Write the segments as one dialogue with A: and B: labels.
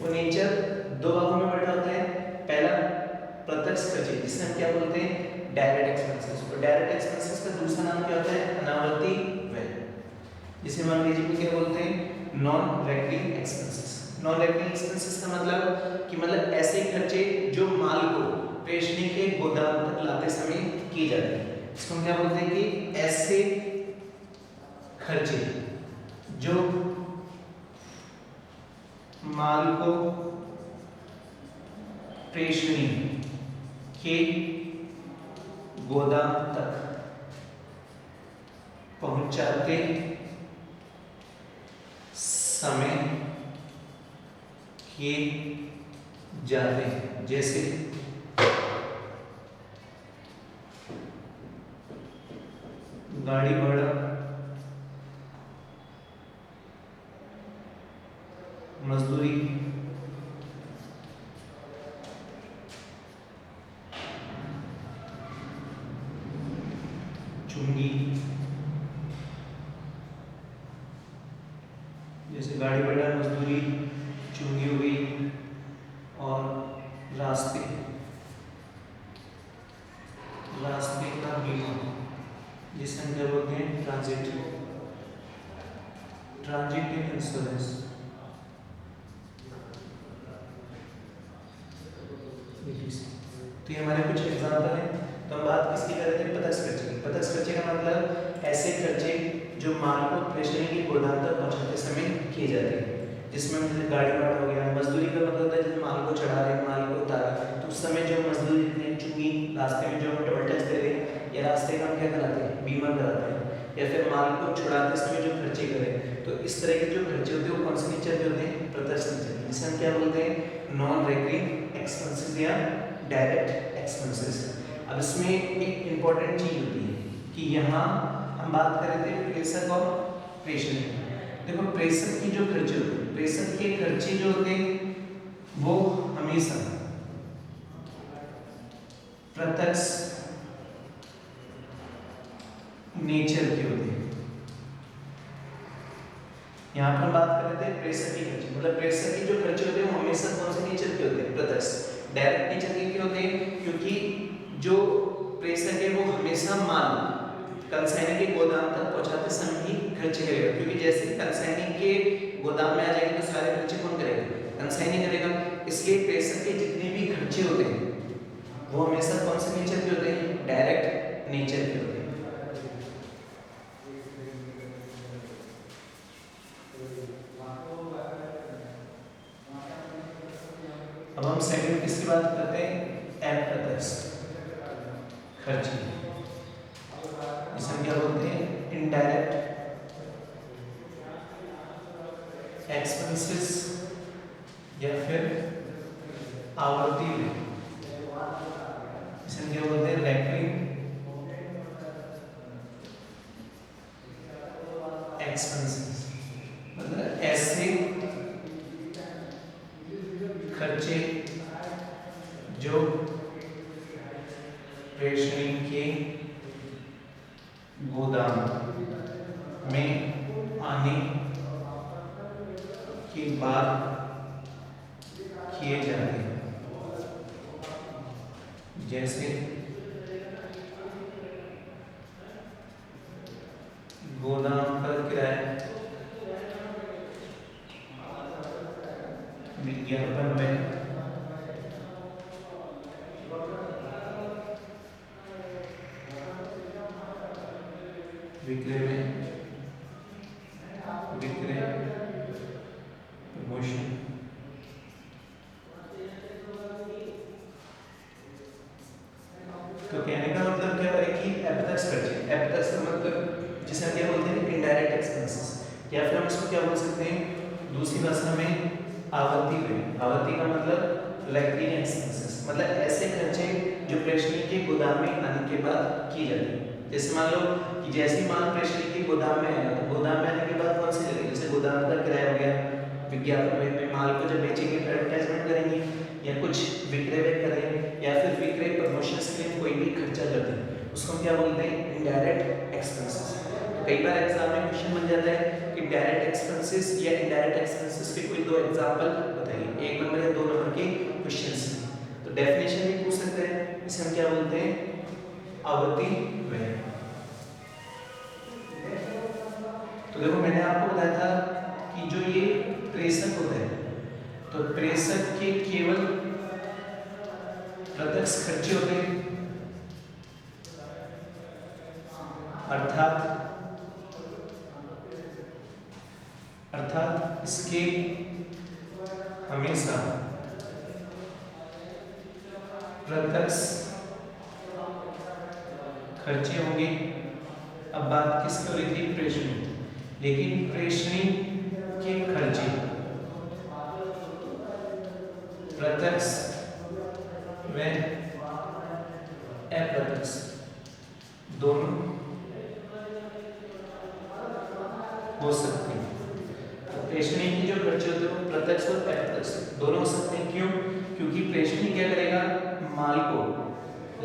A: वो नेचर दो भागों में बटा होता है। पहला प्रत्यक्ष खर्चे जिसे हम क्या बोलते हैं डायरेक्ट एक्सपेंसेस, और डायरेक्ट एक्सपेंसेस का दूसरा नाम क्या होता है अनावर्ती व्यय, जिसे हम अंग्रेजी में क्या बोलते हैं non recurring expenses. Non recurring expenses का मतलब कि मतलब ऐसे खर्चे जो माल को प्रेषणी के गोदाम तक लाते समय किए जाते हैं, इसको हम क्या बोलते हैं कि ऐसे खर्चे जो माल को प्रेषणी के गोदाम तक पहुंचाते समय किए जाते हैं, जैसे गाड़ी भाड़ा, मजदूरी, चुंगी, जैसे गाड़ी भाड़ा, मजदूरी, चुंगी हो गई, और रास्ते का बीमा जिसे हम क्या बोलते हैं ट्रांजिट इंश्योरेंस। तो ये हमारे कुछ एग्जाम्पल हैं। तो हम बात किसकी कर रहे थे प्रत्यक्ष खर्चे की। प्रत्यक्ष खर्चे का मतलब ऐसे खर्चे जो माल को प्रेषणी के गोदाम तक पहुंचाते समय किए जाते हैं, जिसमें जैसे गाड़ी भाड़ा हो गया। मजदूरी का मतलब होता है जैसे माल को चढ़ा रहे हैं, माल को उतार रहे हैं, तो उस समय जो मजदूरी देते हैं, चुंगी रास्ते में जो हम टोल टैक्स दे रहे हैं, या रास्ते का हम क्या कराते हैं बीमा कराते हैं, या फिर माल को छुड़ाते समय जो खर्चे करें, तो इस तरह के जो खर्चे होते हैं वो कौन से नेचर के होते हैं प्रत्यक्ष नेचर, जिसे हम क्या बोलते हैं नॉन रेकरिंग एक्सपेंसेस या डायरेक्ट एक्सपेंसेस। अब इसमें एक इम्पॉर्टेंट चीज होती है कि यहाँ हम बात कर रहे थे प्रेषक और प्रेषणी। देखो प्रेषक की जो खर्चे होते हैं, प्रेषक के खर्चे जो होते हैं वो हमेशा प्रत्यक्ष नेचर के होते हैं। यहाँ पर बात कर रहे थे प्रेषक के खर्चे, मतलब प्रेषक के जो खर्चे होते हैं वो हमेशा कौन से नेचर के होते हैं प्रत्यक्ष। डायरेक्ट नेचर के होते हैं क्योंकि जो प्रेषक है वो हमेशा माल कंसाइनर के गोदाम तक पहुंचाते समय ही खर्चे करेगा, क्योंकि जैसे कंसाइनर के गोदाम में आ जाएंगे तो सारे खर्चे कौन करेगा कंसाइनर करेगा। इसलिए प्रेषक के जितने भी खर्चे होते हैं वो हमेशा कौन से नेचर के होते हैं डायरेक्ट नेचर के होते हैं। अब हम सेकंड किसकी बात करते हैं अप्रत्यक्ष खर्चे, जिसे हम क्या बोलते हैं इनडायरेक्ट एक्सपेंसेस या फिर आवर्ती व्यय, जिसे हम क्या बोलते हैं रेकरिंग एक्सपेंसेस। मतलब ऐसे खर्चे जो प्रेषणी के गोदाम में आने के बाद किए जाते हैं, जैसे गोदाम का किराया, विज्ञापन में विक्रय प्रमोशन, तो कहने का मतलब क्या है कि अप्रत्यक्ष खर्चे, अप्रत्यक्ष का मतलब जिसे हम क्या बोलते हैं इनडायरेक्ट एक्सपेंसेस, या फिर हम इसको क्या बोल सकते हैं दूसरी भाषा में आवर्ती व्यय। आवर्ती का मतलब रेकरिंग एक्सपेंसेस, मतलब ऐसे खर्चे जो प्रेषणी के गोदाम में आने के बाद किए जाते हैं। जैसे मान लो कि जैसे ही माल प्रेषणी के गोदाम में आएगा तो गोदाम में आने के बाद कौन सी जगह, जैसे गोदाम का किराया हो गया, विज्ञापन में माल को जब बेचेंगे एडवर्टाइजमेंट करेंगे या कुछ विक्रय करेंगे या फिर विक्रय प्रमोशन के लिए कोई भी खर्चा करते हैं, उसको हम क्या बोलते हैं इनडायरेक्ट एक्सपेंसेस। कई बार एग्जाम में क्वेश्चन बन जाता है कि डायरेक्ट एक्सपेंसेस या इनडायरेक्ट एक्सपेंसेस के कोई दो एग्जांपल बताइए। एक आपको बताया था कि जो ये प्रेषक होता है, तो प्रेषक के केवल प्रत्यक्ष खर्चे होते हैं, अर्थात इसके हमेशा प्रत्यक्ष खर्चे होंगे। अब बात किसकी हो रही थी? प्रेषणी। लेकिन प्रेषणी के खर्चे प्रत्यक्ष व अप्रत्यक्ष दोनों हो सकते हैं। तो प्रेषणी के जो खर्चे होते हैं वो प्रत्यक्ष और अप्रत्यक्ष दोनों हो सकते हैं। क्यों? क्योंकि प्रेषणी क्या करेगा? माल को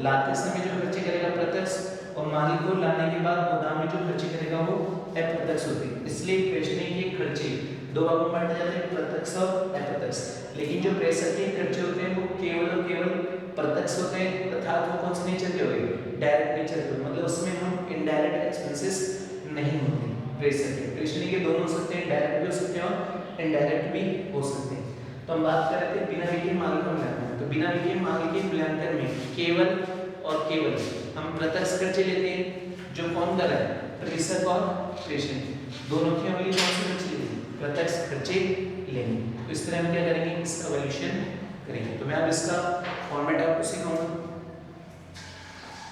A: लाते समय जो खर्चे करेगा प्रत्यक्ष, और माल को लाने के बाद गोदाम में जो खर्चे करेगा वो अप्रत्यक्ष होते हैं। इसलिए प्रेषणी के खर्चे दो भागों में बांटे जाते हैं, प्रत्यक्ष और अप्रत्यक्ष। लेकिन जो प्रेषक के खर्चे होते हैं वो केवल और केवल प्रत्यक्ष होते हैं, अर्थात वो कौन से नेचर के होंगे? डायरेक्ट नेचर के, मतलब उसमें हम इनडायरेक्ट एक्सपेंसेस नहीं होते। प्रेषणी के दोनों हो सकते हैं, डायरेक्ट भी हो सकते हैं और इनडायरेक्ट भी हो सकते हैं। तो हम बात कर रहे थे बिना विकीय माल का मूल्यांकन। तो बिना विकीय माल के मूल्यांकन में केवल और केवल हम प्रत्यक्ष खर्चे लेते हैं, जो कौन कर रहा है? प्रेषक और प्रेषणी दोनों की हमने कौन से खर्चे लेंगे? प्रत्यक्ष खर्चे लेंगे। तो इस तरह हम क्या करेंगे? इसका वैल्यूएशन करेंगे। तो मैं अब इसका फॉर्मेट आपको सिखाऊंगा।